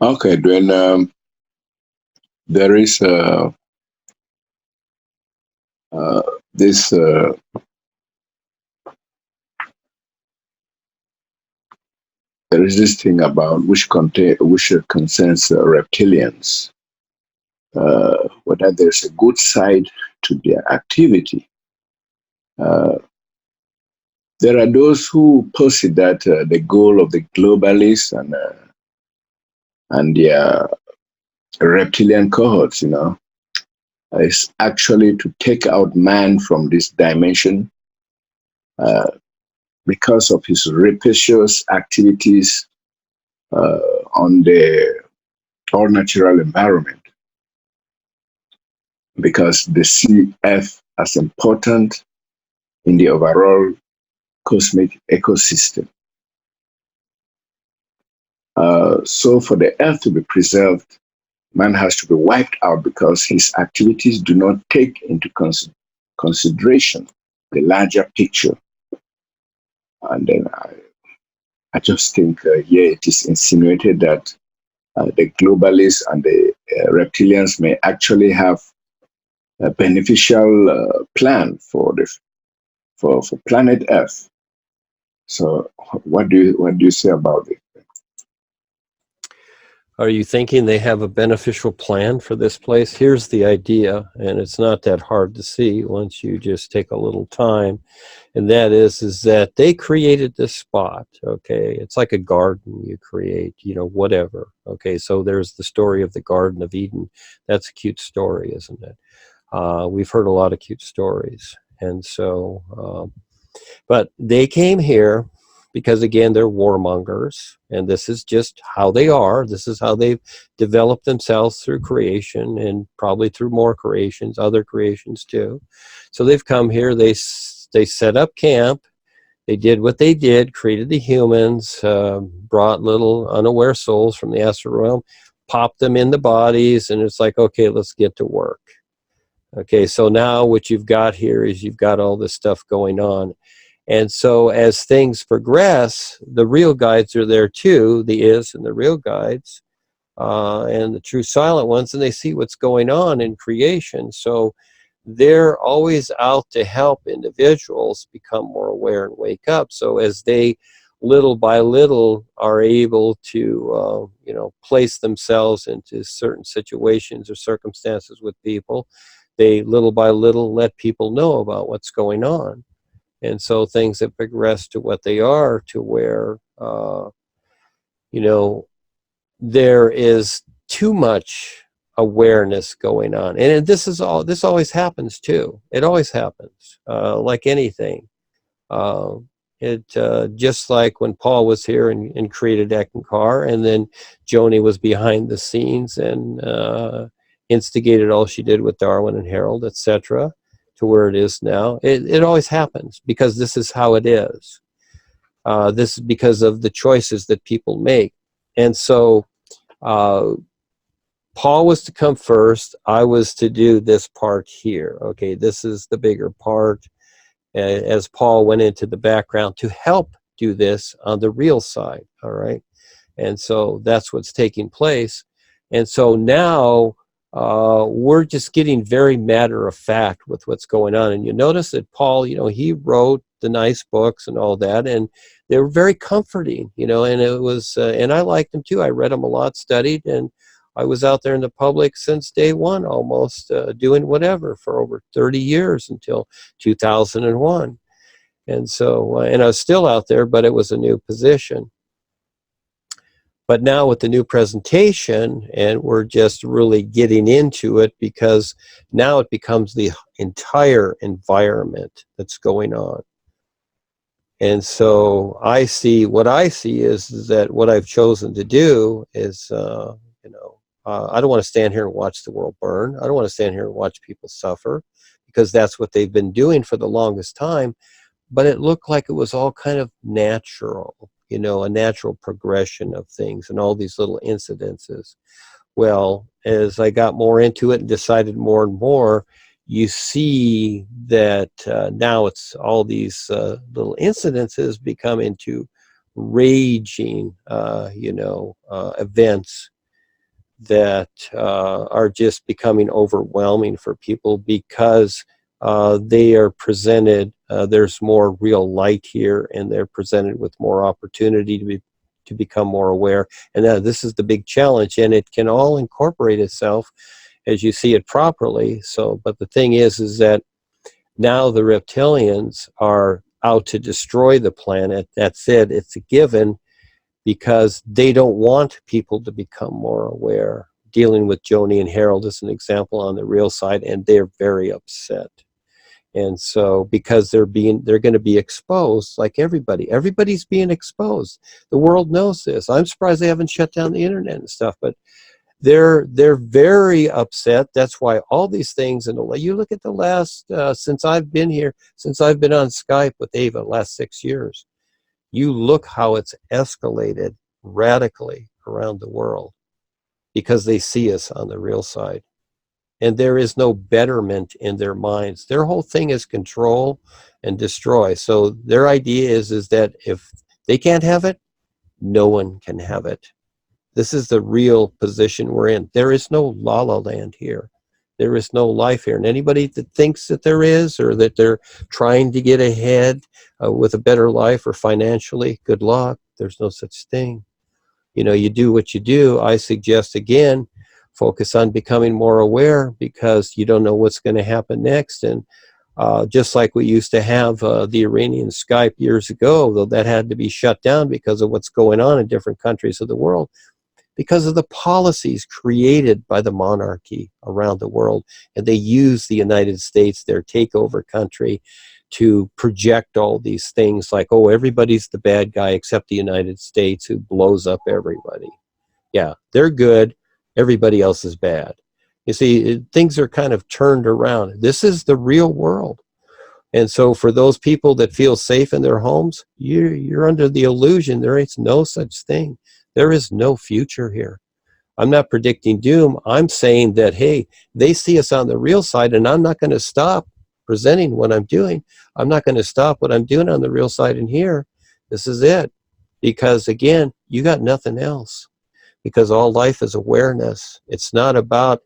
Okay, then there is uh, this there is this thing about which concerns reptilians, whether there's a good side to their activity. Uh, there are those who posit that the goal of the globalists and their reptilian cohorts, is actually to take out man from this dimension uh, because of his rapacious activities uh, on the all natural environment, because they see Earth as important in the overall cosmic ecosystem. So, for the Earth to be preserved, man has to be wiped out because his activities do not take into consideration the larger picture. And then I just think here it is insinuated that the globalists and the reptilians may actually have a beneficial plan for planet Earth. So, what do you say about it? Are you thinking they have a beneficial plan for this place? Here's the idea, and it's not that hard to see once you just take a little time. And that is that they created this spot. Okay, it's like a garden you create, whatever. Okay, so there's the story of the Garden of Eden. That's a cute story, isn't it? We've heard a lot of cute stories, and so but they came here because, again, they're warmongers, and this is just how they are. This is how they've developed themselves through creation, and probably through more creations, other creations too. So they've come here. They set up camp. They did what they did, created the humans, brought little unaware souls from the astral realm, popped them in the bodies, and it's like, okay, let's get to work. Okay, so now what you've got here is you've got all this stuff going on. And so as things progress, the real guides are there too, the is and the real guides, and the true silent ones, and they see what's going on in creation. So they're always out to help individuals become more aware and wake up. So as they little by little are able to place themselves into certain situations or circumstances with people, they little by little let people know about what's going on. And so things have progressed to what they are, to where you know there is too much awareness going on. And this always happens too. It always happens, like anything. uh, it just like when Paul was here and created Ekankar, and then Joni was behind the scenes and instigated all she did with Darwin and Harold, etc., to where it is now. It always happens because this is how it is. This is because of the choices that people make. And so uh, Paul was to come first. I was to do this part here. Okay, this is the bigger part, as Paul went into the background to help do this on the real side. All right. And so that's what's taking place. And so now we're just getting very matter of fact with what's going on. And you notice that Paul, he wrote the nice books and all that, and they were very comforting, and it was, and I liked them too. I read them a lot, studied, and I was out there in the public since day one, almost doing whatever for over 30 years until 2001. And so, and I was still out there, but it was a new position. But now with the new presentation, and we're just really getting into it because now it becomes the entire environment that's going on. And so what I see is that what I've chosen to do is, I don't want to stand here and watch the world burn. I don't want to stand here and watch people suffer, because that's what they've been doing for the longest time. But it looked like it was all kind of natural, a natural progression of things and all these little incidences. Well, as I got more into it and decided more and more, you see that now it's all these little incidences become into raging, events. that are just becoming overwhelming for people because they are presented, there's more real light here, and they're presented with more opportunity to become more aware. And this is the big challenge, and it can all incorporate itself as you see it properly. So, but the thing is that now the reptilians are out to destroy the planet. That's it. It's a given, because they don't want people to become more aware. Dealing with Joni and Harold is an example on the real side, and they're very upset. And so, because they're going to be exposed, like everybody's being exposed. The world knows this. I'm surprised they haven't shut down the internet and stuff, but they're very upset. That's why all these things, and you look at the last since I've been here, since I've been on Skype with Ava, last 6 years, you look how it's escalated radically around the world, because they see us on the real side. And there is no betterment in their minds. Their whole thing is control and destroy. So their idea is that if they can't have it, no one can have it. This is the real position we're in. There is no la la land here. There is no life here. And anybody that thinks that there is, or that they're trying to get ahead with a better life or financially, good luck. There's no such thing. You do what you do. I suggest, again, focus on becoming more aware, because you don't know what's going to happen next. And just like we used to have the Iranian Skype years ago, though that had to be shut down because of what's going on in different countries of the world, because of the policies created by the monarchy around the world. And they use the United States, their takeover country, to project all these things like, oh, everybody's the bad guy except the United States, who blows up everybody. Yeah, they're good. Everybody else is bad. You see, things are kind of turned around. This is the real world. And so for those people that feel safe in their homes, you're under the illusion there is no such thing. There is no future here. I'm not predicting doom. I'm saying that, hey, they see us on the real side, and I'm not going to stop presenting what I'm doing. I'm not going to stop what I'm doing on the real side in here. This is it. Because, again, you got nothing else. Because all life is awareness. It's not about,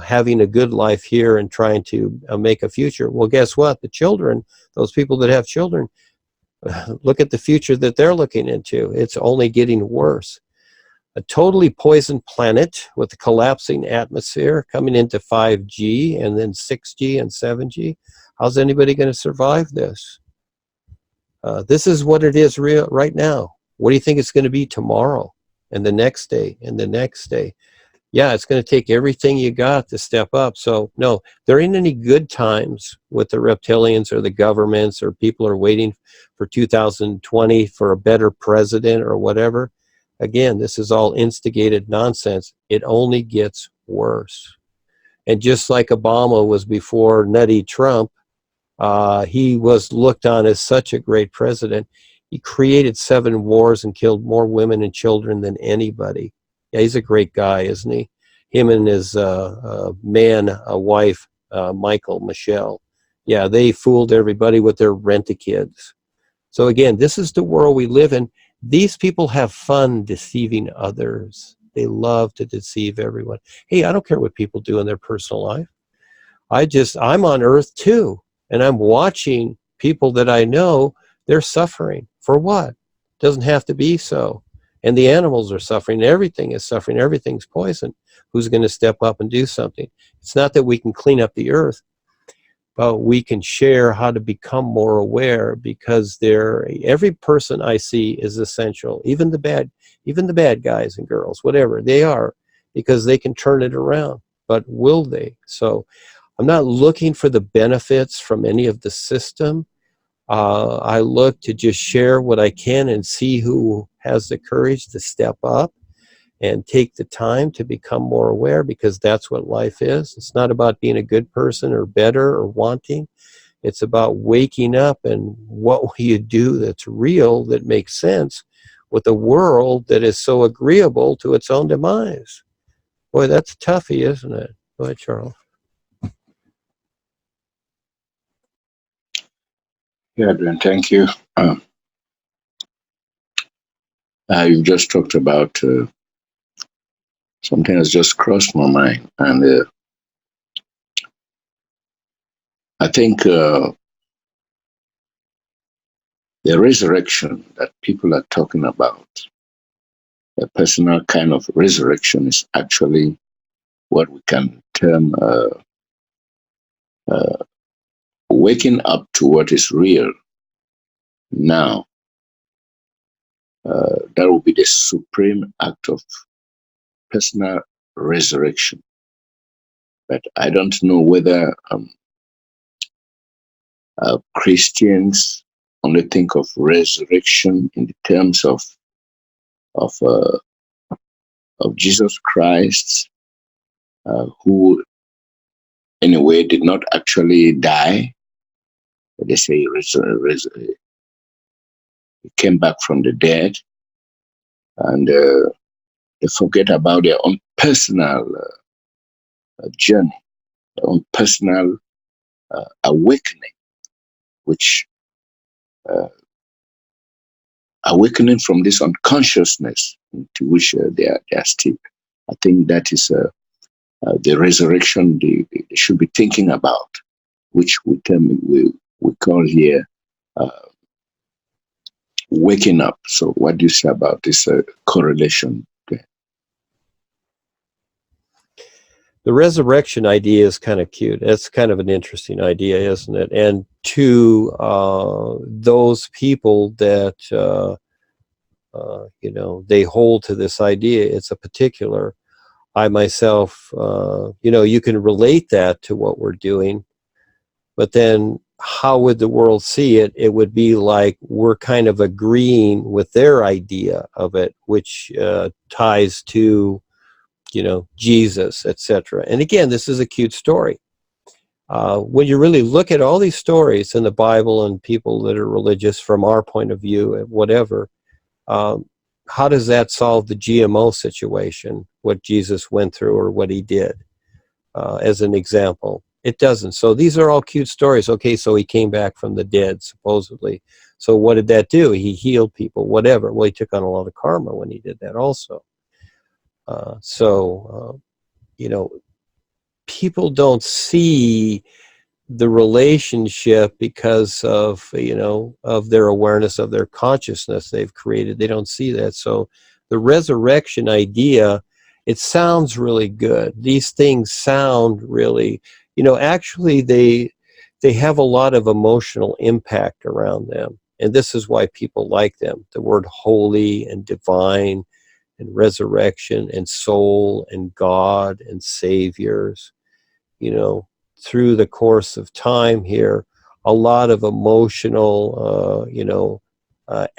having a good life here and trying to make a future. Well, guess what? The children, those people that have children, look at the future that they're looking into. It's only getting worse. A totally poisoned planet with a collapsing atmosphere, coming into 5G and then 6G and 7G. How's anybody going to survive this? This is what it is right now. What do you think it's going to be tomorrow and the next day and the next day? Yeah, it's going to take everything you got to step up. So no, there ain't any good times with the reptilians or the governments, or people are waiting for 2020 for a better president or whatever. Again, this is all instigated nonsense. It only gets worse. And just like Obama was before nutty Trump, he was looked on as such a great president. He created 7 wars and killed more women and children than anybody. Yeah, he's a great guy, isn't he? Him and his wife, Michelle. Yeah, they fooled everybody with their rent-a-kids. So again, this is the world we live in. These people have fun deceiving others. They love to deceive everyone. Hey, I don't care what people do in their personal life. I'm on earth too. And I'm watching people that I know, they're suffering. For what? Doesn't have to be so. And the animals are suffering. Everything is suffering. Everything's poison. Who's going to step up and do something? It's not that we can clean up the earth, but we can share how to become more aware, because every person I see is essential. Even the bad guys and girls, whatever they are, because they can turn it around. But will they? So I'm not looking for the benefits from any of the system. I look to just share what I can and see who has the courage to step up and take the time to become more aware, because that's what life is. It's not about being a good person or better or wanting. It's about waking up, and what will you do that's real, that makes sense with a world that is so agreeable to its own demise. Boy, that's toughy, isn't it? Go ahead, Charles. Yeah, Duane, thank you. Uh, you just talked about Something has just crossed my mind, and I think the resurrection that people are talking about, a personal kind of resurrection, is actually what we can term uh, waking up to what is real now. That will be the supreme act of personal resurrection. But I don't know whether Christians only think of resurrection in the terms of uh, of Jesus Christ, who in a way did not actually die. They say he came back from the dead, and they forget about their own personal journey, their own personal awakening, which uh, awakening from this unconsciousness into which they are still. I think that is the resurrection they should be thinking about, which we call here uh, waking up. So, what do you say about this correlation? The resurrection idea is kind of cute. It's kind of an interesting idea, isn't it? And to those people that they hold to this idea, it's a particular. I myself, you can relate that to what we're doing, but then how would the world see it? It would be like we're kind of agreeing with their idea of it, which ties to Jesus, etc. And again, this is a cute story. When you really look at all these stories in the Bible and people that are religious from our point of view, whatever, um, how does that solve the GMO situation, what Jesus went through or what he did, as an example? It doesn't. So these are all cute stories. Okay, so he came back from the dead, supposedly. So what did that do? He healed people, whatever. Well, he took on a lot of karma when he did that also. So people don't see the relationship because of their awareness of their consciousness they've created. They don't see that. So the resurrection idea, it sounds really good. These things sound really, actually they have a lot of emotional impact around them. And this is why people like them. The word holy and divine and resurrection and soul and God and saviors, you know, through the course of time here, a lot of emotional,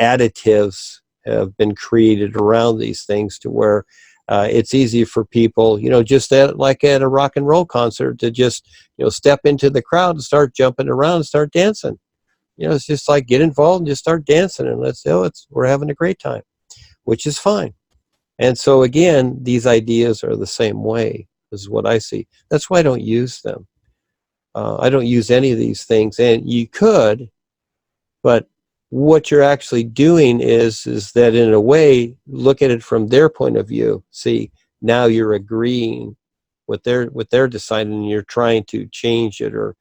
additives have been created around these things to where it's easy for people, just like at a rock and roll concert to just, step into the crowd and start jumping around and start dancing. It's just like get involved and just start dancing and we're having a great time, which is fine. And so again, these ideas are the same way, is what I see. That's why I don't use them. I don't use any of these things. And you could, but what you're actually doing is that in a way, look at it from their point of view. See, now you're agreeing with they're deciding, and you're trying to change it or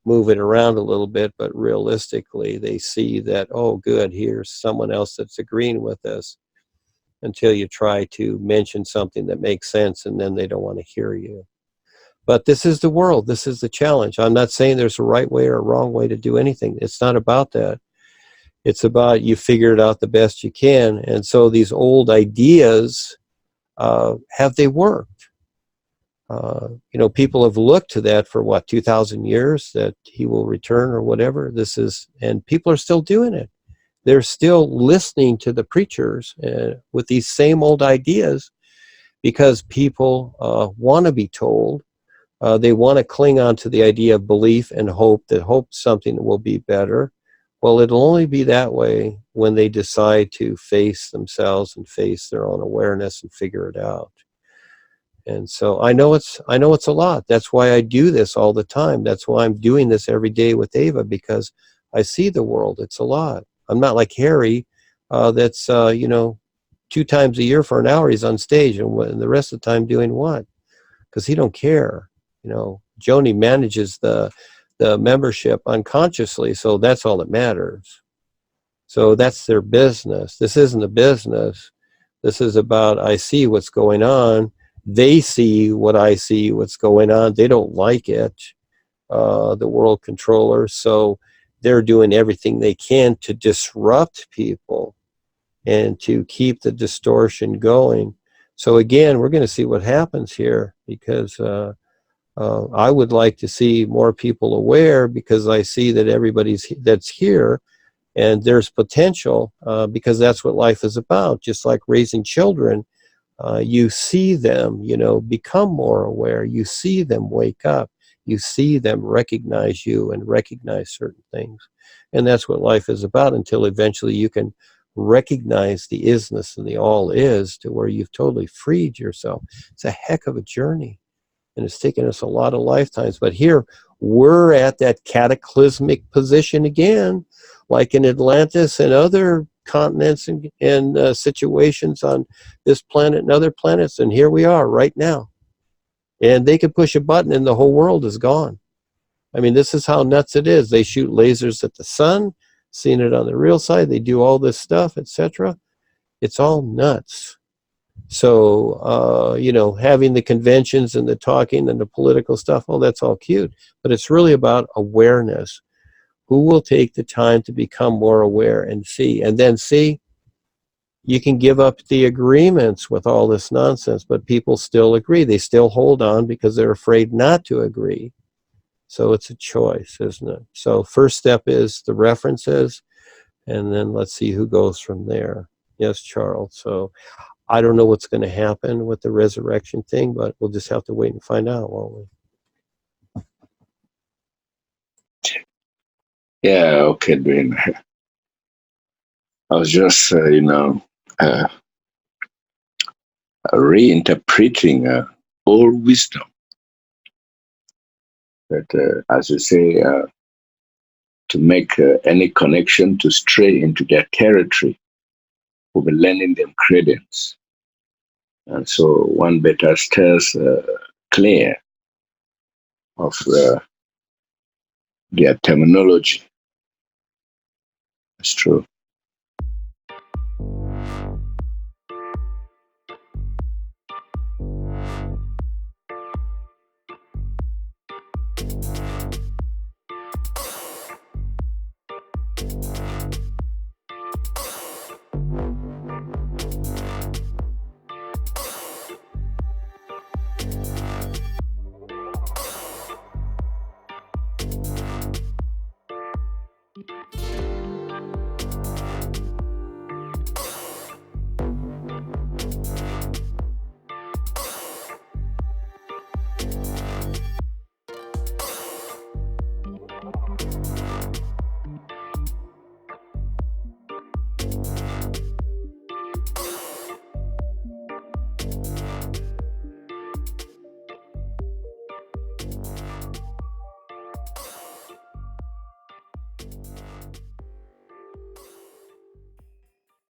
move it around a little bit, but realistically they see that, oh good, here's someone else that's agreeing with us, until you try to mention something that makes sense and then they don't want to hear you. But this is the world. This is the challenge. I'm not saying there's a right way or a wrong way to do anything. It's not about that. It's about you figure it out the best you can. And so these old ideas, have they worked? People have looked to that for what, 2,000 years, that he will return or whatever. And people are still doing it. They're still listening to the preachers with these same old ideas because people want to be told. They want to cling on to the idea of belief and hope, that hope something will be better. Well, it'll only be that way when they decide to face themselves and face their own awareness and figure it out. And so I know it's a lot. That's why I do this all the time. That's why I'm doing this every day with Ava, because I see the world. It's a lot. I'm not like Harry, that's 2 times a year for an hour he's on stage, and the rest of the time doing what? Because he don't care. You know, Joni manages the membership unconsciously, so that's all that matters. So that's their business. This isn't a business. This is about, I see what's going on. They see what I see, what's going on. They don't like it, the world controllers. So they're doing everything they can to disrupt people and to keep the distortion going. So again, we're going to see what happens here, because I would like to see more people aware, because I see that everybody's that's here, and there's potential, because that's what life is about. Just like raising children, you see them, you know, become more aware. You see them wake up. You see them recognize you and recognize certain things. And that's what life is about, until eventually you can recognize the isness and the all is, to where you've totally freed yourself. It's a heck of a journey, and it's taken us a lot of lifetimes. But here we're at that cataclysmic position again, like in Atlantis and other continents and situations on this planet and other planets. And here we are right now. And they could push a button and the whole world is gone. I mean, this is how nuts it is. They shoot lasers at the sun, seeing it on the real side. They do all this stuff, etc. It's all nuts. So, you know, having the conventions and the talking and the political stuff, oh, that's all cute. But it's really about awareness. Who will take the time to become more aware and see? And then see, you can give up the agreements with all this nonsense, but people still agree. They still hold on because they're afraid not to agree. So it's a choice, isn't it? So first step is the references, and then let's see who goes from there. Yes, Charles. So I don't know what's going to happen with the resurrection thing, but we'll just have to wait and find out, won't we? Yeah, okay, Duane. I was just, uh, reinterpreting old wisdom. That, as you say, to make any connection to stray into their territory, will be lending them credence. And so one better stays clear of their terminology. It's true.